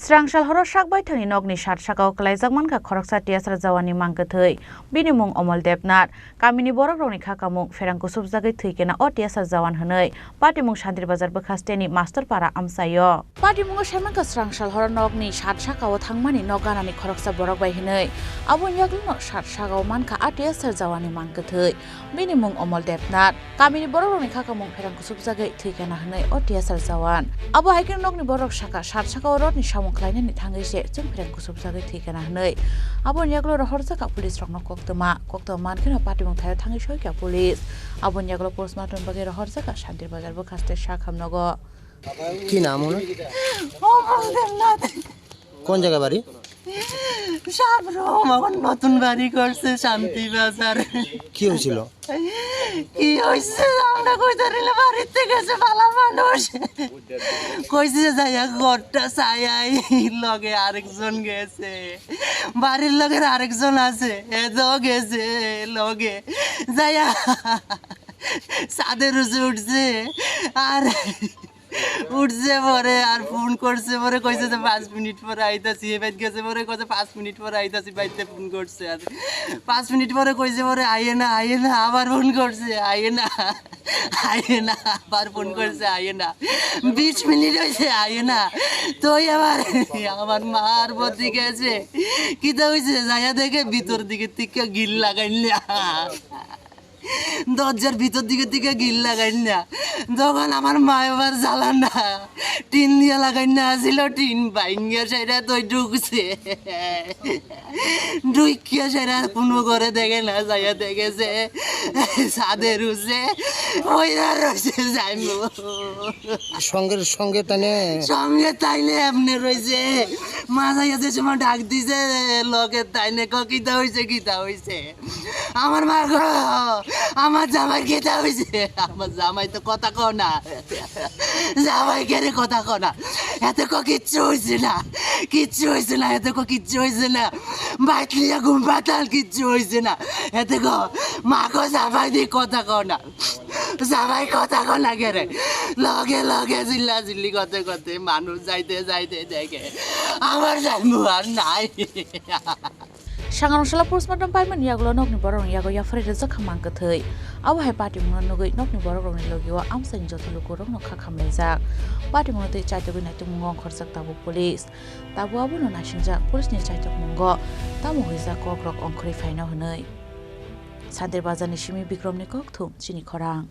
Srangsal Horo Baithangni Nokni Sakao Kwlaijak Mankha Khoroksa TSR Jawanni Mangkwthowi bini mung Omol Debnath kamini borok rokni khakamung ferangko subjagui thwikena o TSR Jawan hwnwi party mung Shantir Bazar Bwkhasteni Master Para amsayo party mungo Saimanka Srangsal Horo Nokni Sakao thangmani noganani Khoroksa borok bai hwnwi aboni yaglino Sakao Mankha a TSR Jawanni Mangkwthowi bini mung Omol Debnath kamini borok rokni khakamung ferangko subjagui thwikena hwnwi o TSR Jawan abo haikeng nokni borok Sakao rotni Khlainani thangise chung ferangko subjagui thwikena hwnwi aboni yaglo Khoroksa police rokno koktoma mankino party mung thayo thangi soikya police aboni yaglo postmortem bage Khoroksa Shantir Bazar Bwkhaste Sakhamnogo কি নাম ওনার? কোন জায়গা বাড়ি? নতুন বাড়ি করছে শান্তি বাজার। কি হয়েছিল? কি হয়েছে আমরা কইতে রিলে বাড়িতে গেছে ভালো মানুষ কইছে যাই ঘরটা ছায়াই লগে আরেকজন গেছে বাড়ির লগে আরেকজন আছে এও গেছে লগে যাইয়া সাদের উঠছে আর উঠছে পরে আর ফোন করছে পরে কইছে যে 5 মিনিট পরে আইতাছি বাইত গেছে পরে কইছে 5 মিনিট পরে আইতাছি বাইতে ফোন করছে আর 5 মিনিট পরে কইছে পরে আইয়ে না আবার ফোন করছে আইয়ে না আবার ফোন করছে আইয়ে না 20 মিনিট হইছে আইয়ে না তো আমার মার বদি গেছে কি তো হইছে যাইয়া দেখে ভিতর দিকে থেকে গিল লাগাইলা দরজার ভিতর দিকে গিল লাগাই না যখন আমার মা এবার জ্বালান না টিন দিয়ে লাগাই না আসিল টিন বাইঙ্গিয়া সেটা তো ঢুকছে ঢুকিয়া সেটা কোনো করে দেখে না যাইয়া দেখেছে সাদের রুছে ওই রয়েছে যাইবো সঙ্গে তাইলে এমনি রয়েছে মা যাইয়া যে সময় ডাক দিছে লগে তাইলে কিতা হয়েছে আমার মা আমার জামাই কেটা হয়েছে আমার জামাই তো কথা কও না জামাই কেন কথা কও না এতে কিচ্ছু হয়েছে না এতে কিচ্ছু হয়েছে না বাইতলিয়া ঘুম পাতাল কিচ্ছু হয়েছে না এতে মাকে জামাই দিয়ে কথা কও না জামাই কথা কও না কেরে লগে জিল্লি করতে মানুষ যাইতে দেখে আমার জানবো আর নাই Sangaronsala postmortem paiman yaglo nokni borok yago yafrede jakha Mangkwthowi abo hai party mung nugui nokni borok rokni logiwa amsani jotholo korok no khakhamlaijak party mung tei chaitogui naitung mung khorjak tabu police tabu abono nasingjak police ni chaitok mungo tamo hoijak kok rok ongkhri phaino hwnwi Shantir Bazar ni simi Bikramni kokthum Chini Khorang